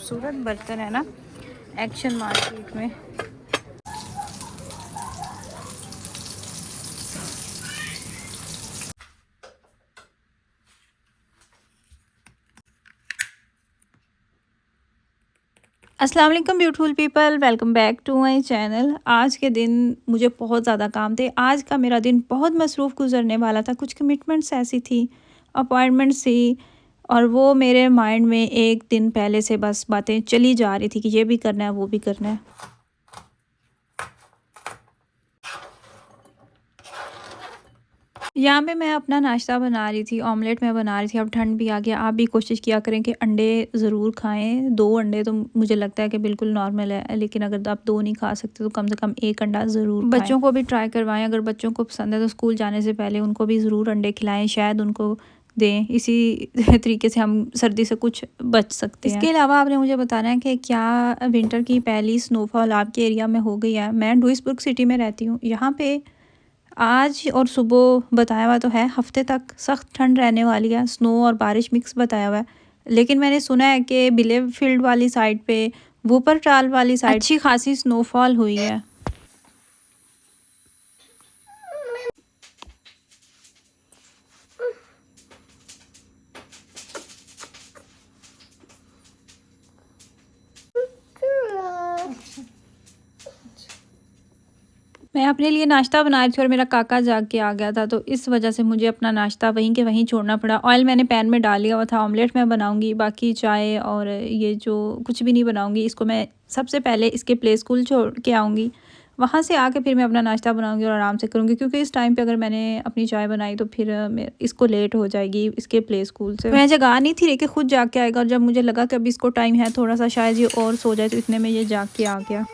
खूबसूरत बर्तन है ना एक्शन मार्केट में। अस्सलाम वालेकुम beautiful people, welcome back to my channel. आज के दिन मुझे बहुत ज़्यादा काम थे। आज का मेरा दिन बहुत मसरूफ़ गुजरने वाला था। कुछ कमिटमेंट्स ऐसी थी, अपॉइंटमेंट्स थी, और वो मेरे माइंड में एक दिन पहले से बस बातें चली जा रही थी कि ये भी करना है, वो भी करना है। यहाँ पे मैं अपना नाश्ता बना रही थी, ऑमलेट मैं बना रही थी। अब ठंड भी आ गया, आप भी कोशिश किया करें कि अंडे ज़रूर खाएं। 2 अंडे तो मुझे लगता है कि बिल्कुल नॉर्मल है, लेकिन अगर आप 2 नहीं खा सकते तो कम से कम 1 अंडा ज़रूर खाएं। बच्चों को भी ट्राई करवाएं, अगर बच्चों को पसंद है तो स्कूल जाने से पहले उनको भी ज़रूर अंडे खिलाएं, शायद उनको दें। इसी तरीके से हम सर्दी से कुछ बच सकते हैं। इसके अलावा आपने मुझे बताना है कि क्या विंटर की पहली स्नोफॉल आपके एरिया में हो गई है। मैं डुइसबर्ग सिटी में रहती हूँ। यहाँ पे आज और सुबह बताया हुआ तो है, हफ्ते तक सख्त ठंड रहने वाली है, स्नो और बारिश मिक्स बताया हुआ है। लेकिन मैंने सुना है कि बिलेफील्ड वाली साइड पे, वूपरटाल वाली साइड अच्छी खासी स्नोफॉल हुई है। मैं अपने लिए नाश्ता बना रही थी और मेरा काका जाग के आ गया था, तो इस वजह से मुझे अपना नाश्ता वहीं के वहीं छोड़ना पड़ा। ऑयल मैंने पैन में डाल लिया हुआ था, ऑमलेट मैं बनाऊंगी, बाकी चाय और ये जो कुछ भी नहीं बनाऊंगी, इसको मैं सबसे पहले इसके प्ले स्कूल छोड़ के आऊँगी। वहाँ से आके फिर मैं अपना नाश्ता बनाऊंगी और आराम से करूँगी, क्योंकि इस टाइम पे अगर मैंने अपनी चाय बनाई तो फिर इसको लेट हो जाएगी इसके प्ले स्कूल से। मैं जगा नहीं थी, लेकिन खुद जाग के आएगा, और जब मुझे लगा कि अभी इसको टाइम है थोड़ा सा शायद ये और सो जाए, तो इतने में ये जाग के आ गया।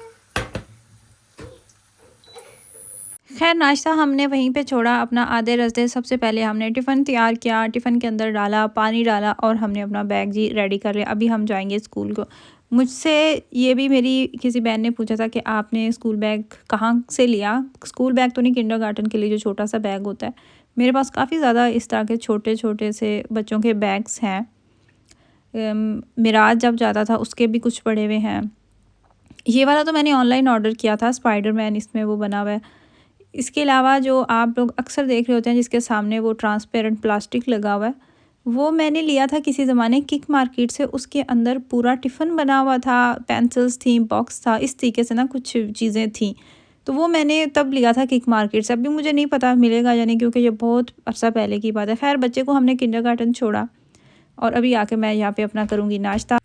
खैर नाश्ता हमने वहीं पे छोड़ा अपना आधे रास्ते। सबसे पहले हमने टिफ़िन तैयार किया, टिफ़िन के अंदर डाला, पानी डाला और हमने अपना बैग जी रेडी कर लिया। अभी हम जाएंगे स्कूल को। मुझसे ये भी मेरी किसी बहन ने पूछा था कि आपने स्कूल बैग कहाँ से लिया। स्कूल बैग तो नहीं, किंडरगार्टन के लिए जो छोटा सा बैग होता है। मेरे पास काफ़ी ज़्यादा इस तरह के छोटे छोटे से बच्चों के बैग्स हैं। मिराज जब जाता था उसके भी कुछ पड़े हुए हैं। ये वाला तो मैंने ऑनलाइन ऑर्डर किया था, स्पाइडरमैन इसमें वो बना हुआ है। इसके अलावा जो आप लोग अक्सर देख रहे होते हैं जिसके सामने वो ट्रांसपेरेंट प्लास्टिक लगा हुआ है, वो मैंने लिया था किसी ज़माने किक मार्केट से। उसके अंदर पूरा टिफ़िन बना हुआ था, पेंसिल्स थी, बॉक्स था, इस तरीके से ना कुछ चीज़ें थी। तो वो मैंने तब लिया था किक मार्केट से। अभी मुझे नहीं पता मिलेगा या नहीं, क्योंकि ये बहुत अरसा पहले की बात है। खैर बच्चे को हमने किंडरगार्टन छोड़ा और अभी आके मैं यहाँ पे अपना करूँगी नाश्ता।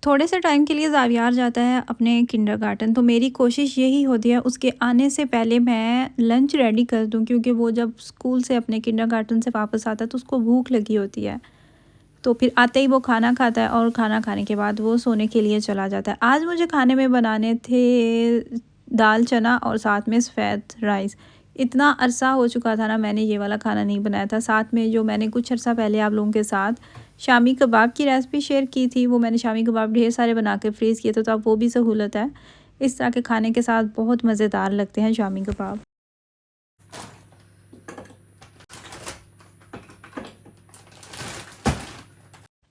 थोड़े से टाइम के लिए ज़ावियार जाता है अपने किंडरगार्टन, तो मेरी कोशिश यही होती है उसके आने से पहले मैं लंच रेडी कर दूं, क्योंकि वो जब स्कूल से अपने किंडरगार्टन से वापस आता है तो उसको भूख लगी होती है। तो फिर आते ही वो खाना खाता है और खाना खाने के बाद वो सोने के लिए चला जाता है। आज मुझे खाने में बनाने थे दाल चना और साथ में सफ़ेद राइस। इतना अरसा हो चुका था ना, मैंने ये वाला खाना नहीं बनाया था। साथ में जो मैंने कुछ अरसा पहले आप लोगों के साथ शामी कबाब की रेसिपी शेयर की थी, वो मैंने शामी कबाब ढेर सारे बना के फ्रीज़ किए थे, तो अब वो भी सहूलत है। इस तरह के खाने के साथ बहुत मज़ेदार लगते हैं शामी कबाब।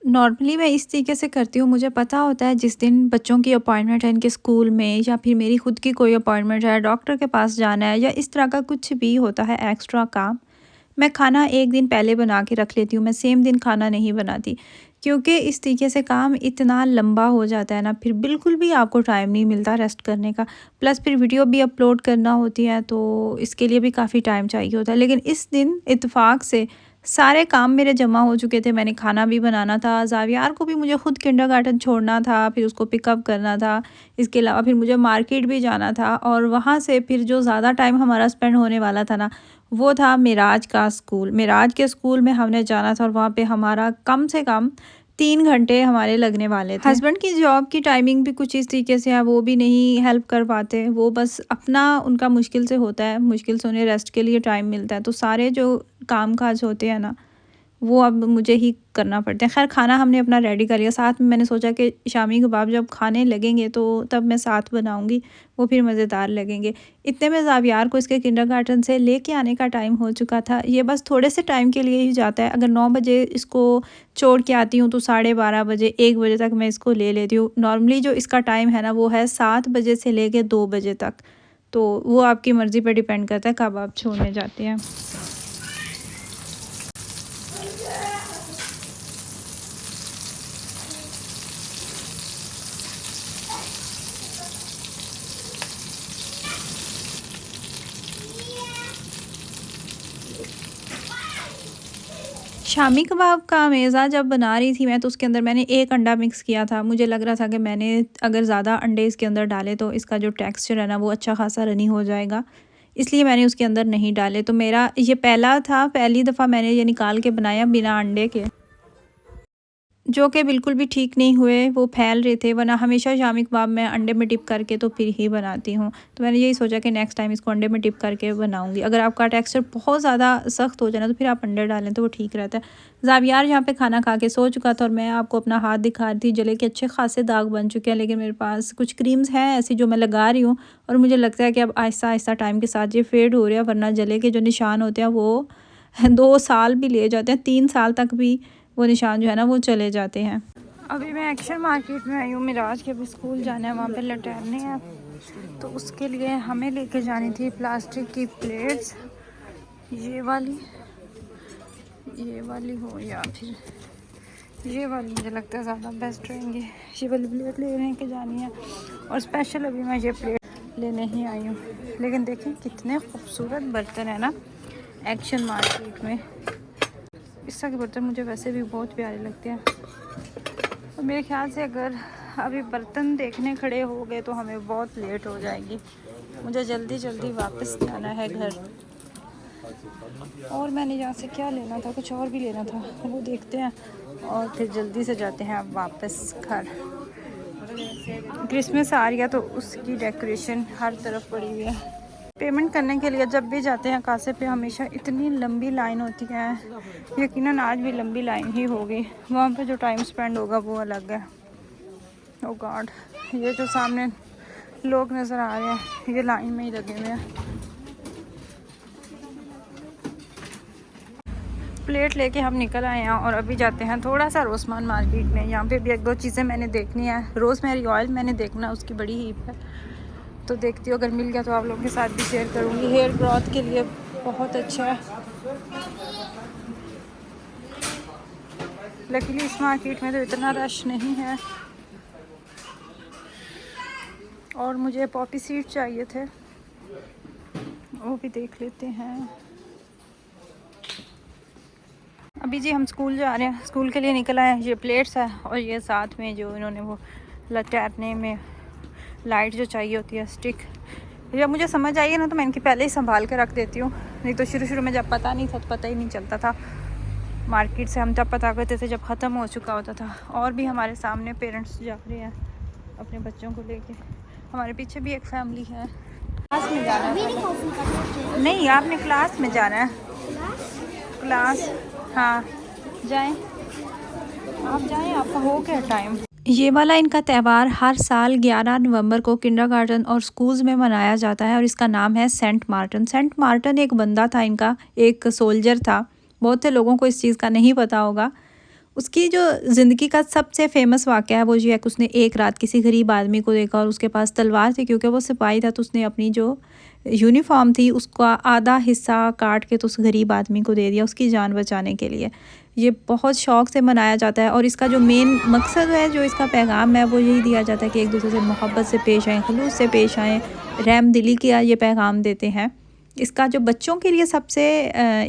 नॉर्मली मैं इस तरीके से करती हूँ, मुझे पता होता है जिस दिन बच्चों की अपॉइंटमेंट है इनके स्कूल में, या फिर मेरी खुद की कोई अपॉइंटमेंट है, डॉक्टर के पास जाना है, या इस तरह का कुछ भी होता है एक्स्ट्रा काम, मैं खाना एक दिन पहले बना के रख लेती हूँ। मैं सेम दिन खाना नहीं बनाती, क्योंकि इस तरीके से काम इतना लंबा हो जाता है ना, फिर बिल्कुल भी आपको टाइम नहीं मिलता रेस्ट करने का। प्लस फिर वीडियो भी अपलोड करना होती है, तो इसके लिए भी काफ़ी टाइम चाहिए होता है। लेकिन इस दिन इत्तेफाक से सारे काम मेरे जमा हो चुके थे। मैंने खाना भी बनाना था, ज़ावियार को भी मुझे खुद किंडरगार्टन छोड़ना था, फिर उसको पिकअप करना था। इसके अलावा फिर मुझे मार्केट भी जाना था, और वहाँ से फिर जो ज़्यादा टाइम हमारा स्पेंड होने वाला था ना, वो था मिराज का स्कूल। मिराज के स्कूल में हमने जाना था और वहाँ पे हमारा कम से कम 3 घंटे हमारे लगने वाले थे। हस्बैंड की जॉब की टाइमिंग भी कुछ इस तरीके से है, वो भी नहीं हेल्प कर पाते। वो बस अपना उनका मुश्किल से होता है, मुश्किल से उन्हें रेस्ट के लिए टाइम मिलता है। तो सारे जो काम काज होते हैं ना, वो अब मुझे ही करना पड़ता है। ख़ैर खाना हमने अपना रेडी कर लिया। साथ में मैंने सोचा कि शामी कबाब जब खाने लगेंगे तो तब मैं साथ बनाऊंगी, वो फिर मज़ेदार लगेंगे। इतने में ज़ावियार को इसके किंडरगार्टन से लेके आने का टाइम हो चुका था। ये बस थोड़े से टाइम के लिए ही जाता है। अगर 9 बजे इसको छोड़ के आती हूँ तो 12:30 बजे 1 बजे तक मैं इसको ले लेती हूँ। नॉर्मली जो इसका टाइम है ना, वो है 7 बजे से लेके 2 बजे तक। तो वो आपकी मर्ज़ी पर डिपेंड करता है कब आप छोड़ने जाते हैं। शामी कबाब का मेज़ा जब बना रही थी मैं, तो उसके अंदर मैंने 1 अंडा मिक्स किया था। मुझे लग रहा था कि मैंने अगर ज़्यादा अंडे इसके अंदर डाले तो इसका जो टेक्सचर है ना, वो अच्छा ख़ासा रनी हो जाएगा, इसलिए मैंने उसके अंदर नहीं डाले। तो मेरा ये पहली दफ़ा मैंने ये निकाल के बनाया बिना अंडे के, जो कि बिल्कुल भी ठीक नहीं हुए, वो फैल रहे थे। वरना हमेशा शामी कबाब मैं अंडे में डिप करके तो फिर ही बनाती हूँ। तो मैंने यही सोचा कि नेक्स्ट टाइम इसको अंडे में डिप करके बनाऊँगी। अगर आपका टेक्सचर बहुत ज़्यादा सख्त हो जाए ना, तो फिर आप अंडे डालें तो वो ठीक रहता है। ज़ावियार यहाँ पे खाना खा के सो चुका था और मैं आपको अपना हाथ दिखा रही थी। जले के अच्छे खासे दाग बन चुके हैं, लेकिन मेरे पास कुछ क्रीम्स हैं ऐसी जो मैं लगा रही हूँ, और मुझे लगता है कि अब आहिस्ता आहिस्ता टाइम के साथ ये फेड हो रहा है। वरना जले के जो निशान होते हैं वो 2 साल भी ले जाते हैं, 3 साल तक भी वो निशान जो है ना, वो चले जाते हैं। अभी मैं एक्शन मार्केट में आई हूँ। मिराज के भी स्कूल जाना है, वहाँ पे लटैरने हैं, तो उसके लिए हमें लेके जानी थी प्लास्टिक की प्लेट्स। ये वाली हो या फिर ये वाली, मुझे लगता है ज़्यादा बेस्ट रहेंगी। ये वाली प्लेट लेने के जानी है, और स्पेशल अभी मैं ये प्लेट लेने ही आई हूँ। लेकिन देखें कितने खूबसूरत बर्तन है ना एक्शन मार्केट में। इस तरह के बर्तन मुझे वैसे भी बहुत प्यारे लगते हैं। और मेरे ख्याल से अगर अभी बर्तन देखने खड़े हो गए तो हमें बहुत लेट हो जाएगी। मुझे जल्दी जल्दी वापस जाना है घर। और मैंने यहाँ से क्या लेना था, कुछ और भी लेना था, वो देखते हैं और फिर जल्दी से जाते हैं अब वापस घर। क्रिसमस आ रही है तो उसकी डेकोरेशन हर तरफ पड़ी हुई है। पेमेंट करने के लिए जब भी जाते हैं कासे पे हमेशा इतनी लंबी लाइन होती है। यकीनन आज भी लंबी लाइन ही होगी। वहाँ पे जो टाइम स्पेंड होगा वो अलग है। ओ गॉड, ये जो सामने लोग नज़र आ रहे हैं ये लाइन में ही लगे हुए हैं। प्लेट लेके हम निकल आए हैं और अभी जाते हैं थोड़ा सा रोसमान मार्केट में। यहाँ पे भी 1-2 चीज़ें मैंने देखनी है। रोज़मेरी ऑयल मैंने देखना, उसकी बड़ी हीप है, तो देखती हूँ अगर मिल गया तो आप लोगों के साथ भी शेयर करूँगी। हेयर ग्रोथ के लिए बहुत अच्छा है। लकीली इस मार्केट में तो इतना रश नहीं है। और मुझे पॉपी सीड चाहिए थे, वो भी देख लेते हैं। अभी जी हम स्कूल जा रहे हैं, स्कूल के लिए निकल आए हैं। ये प्लेट्स है और ये साथ में जो इन्होंने वो लटैरने में लाइट जो चाहिए होती है स्टिक, जब मुझे समझ आई है ना तो मैं इनकी पहले ही संभाल के रख देती हूँ। नहीं तो शुरू में जब पता नहीं था तो पता ही नहीं चलता था। मार्केट से हम तब पता करते थे जब ख़त्म हो चुका होता था। और भी हमारे सामने पेरेंट्स जा रहे हैं अपने बच्चों को लेके। हमारे पीछे भी एक फैमिली है। क्लास में जाना है? नहीं, आपने क्लास में जाना है। क्लास, हाँ जाएं, आप जाएं, आपका हो गया टाइम। ये वाला इनका त्यौहार हर साल 11 नवंबर को किंडरगार्टन और स्कूल्स में मनाया जाता है और इसका नाम है सेंट मार्टिन। सेंट मार्टिन एक बंदा था इनका, एक सोल्जर था। बहुत से लोगों को इस चीज़ का नहीं पता होगा। उसकी जो ज़िंदगी का सबसे फेमस वाक़या है वो ये है कि उसने एक रात किसी गरीब आदमी को देखा और उसके पास तलवार थी। क्योंकि वो सिपाही था तो उसने अपनी जो यूनिफॉर्म थी उसका आधा हिस्सा काट के तो उस गरीब आदमी को दे दिया उसकी जान बचाने के लिए। ये बहुत शौक़ से मनाया जाता है और इसका जो मेन मकसद है, जो इसका पैगाम है, वो यही दिया जाता है कि एक दूसरे से मोहब्बत से पेश आएँ, खलूस से पेश आएँ, रहम दिली का ये पैगाम देते हैं। इसका जो बच्चों के लिए सबसे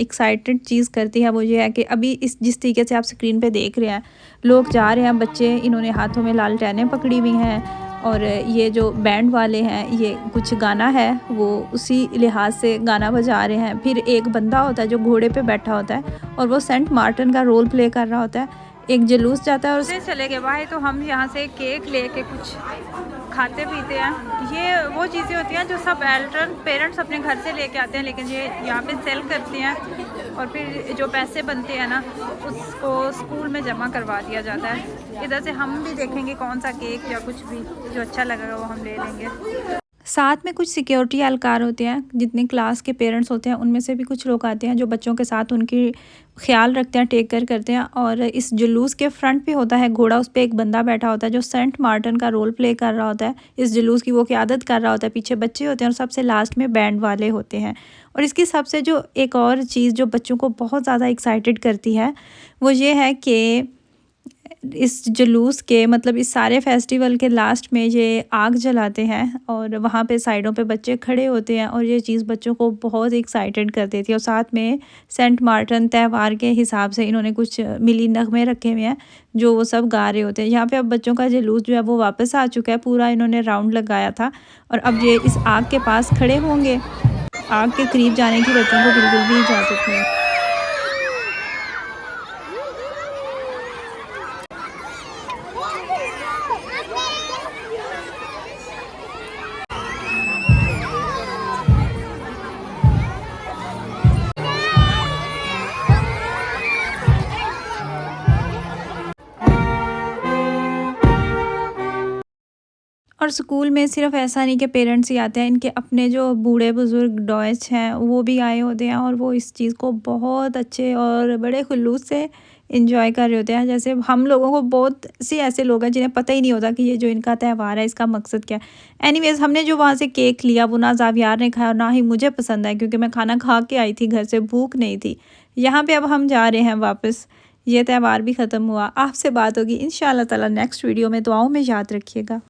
एक्साइटेड चीज़ करती है वो ये है कि अभी इस जिस तरीके से आप स्क्रीन पे देख रहे हैं, लोग जा रहे हैं, बच्चे, इन्होंने हाथों में लालटेनें पकड़ी हुई हैं और ये जो बैंड वाले हैं ये कुछ गाना है वो उसी लिहाज से गाना बजा रहे हैं। फिर एक बंदा होता है जो घोड़े पे बैठा होता है और वो सेंट मार्टिन का रोल प्ले कर रहा होता है। एक जुलूस जाता है और उससे चले गए भाई। तो हम यहाँ से केक लेके कुछ खाते पीते हैं। ये वो चीज़ें होती हैं जो सब एल्डर पेरेंट्स अपने घर से लेके आते हैं, लेकिन ये यहाँ पे सेल करते हैं और फिर जो पैसे बनते हैं ना उसको स्कूल में जमा करवा दिया जाता है। इधर से हम भी देखेंगे कौन सा केक या कुछ भी जो अच्छा लगेगा वो हम ले लेंगे। साथ में कुछ सिक्योरिटी एहलकार होते हैं, जितने क्लास के पेरेंट्स होते हैं उनमें से भी कुछ लोग आते हैं जो बच्चों के साथ उनकी ख्याल रखते हैं, टेक केयर करते हैं। और इस जुलूस के फ्रंट पे होता है घोड़ा, उस पे एक बंदा बैठा होता है जो सेंट मार्टिन का रोल प्ले कर रहा होता है, इस जुलूस की वो क़यादत कर रहा होता है। पीछे बच्चे होते हैं और सबसे लास्ट में बैंड वाले होते हैं। और इसकी सबसे जो एक और चीज़ जो बच्चों को बहुत ज़्यादा एक्साइटेड करती है वो ये है कि इस जुलूस के मतलब इस सारे फेस्टिवल के लास्ट में ये आग जलाते हैं और वहाँ पे साइडों पे बच्चे खड़े होते हैं और ये चीज़ बच्चों को बहुत एक्साइटेड कर देती है। और साथ में सेंट मार्टिन त्यौहार के हिसाब से इन्होंने कुछ मिली नगमे रखे हुए हैं जो वो सब गा रहे होते हैं। यहाँ पे अब बच्चों का जुलूस जो है वो वापस आ चुका है, पूरा इन्होंने राउंड लगाया था और अब ये इस आग के पास खड़े होंगे। आग के करीब जाने की बच्चों को बिल्कुल भी इजाज़त नहीं है। और स्कूल में सिर्फ ऐसा नहीं कि पेरेंट्स ही आते हैं, इनके अपने जो बूढ़े बुज़ुर्ग डॉयच हैं वो भी आए होते हैं और वो इस चीज़ को बहुत अच्छे और बड़े खुलूस से इंजॉय कर रहे होते हैं। जैसे हम लोगों को बहुत से ऐसे लोग हैं जिन्हें पता ही नहीं होता कि ये जो इनका त्यौहार है इसका मकसद क्या है। एनीवेज़ हमने जो वहाँ से केक लिया वो ना ज़ावियार ने खाया और ना ही मुझे पसंद आया, क्योंकि मैं खाना खा के आई थी घर से, भूख नहीं थी। यहाँ पे अब हम जा रहे हैं वापस, ये त्यौहार भी ख़त्म हुआ। आपसे बात होगी इंशाअल्लाह ताला नेक्स्ट वीडियो में। दुआओं में याद रखिएगा।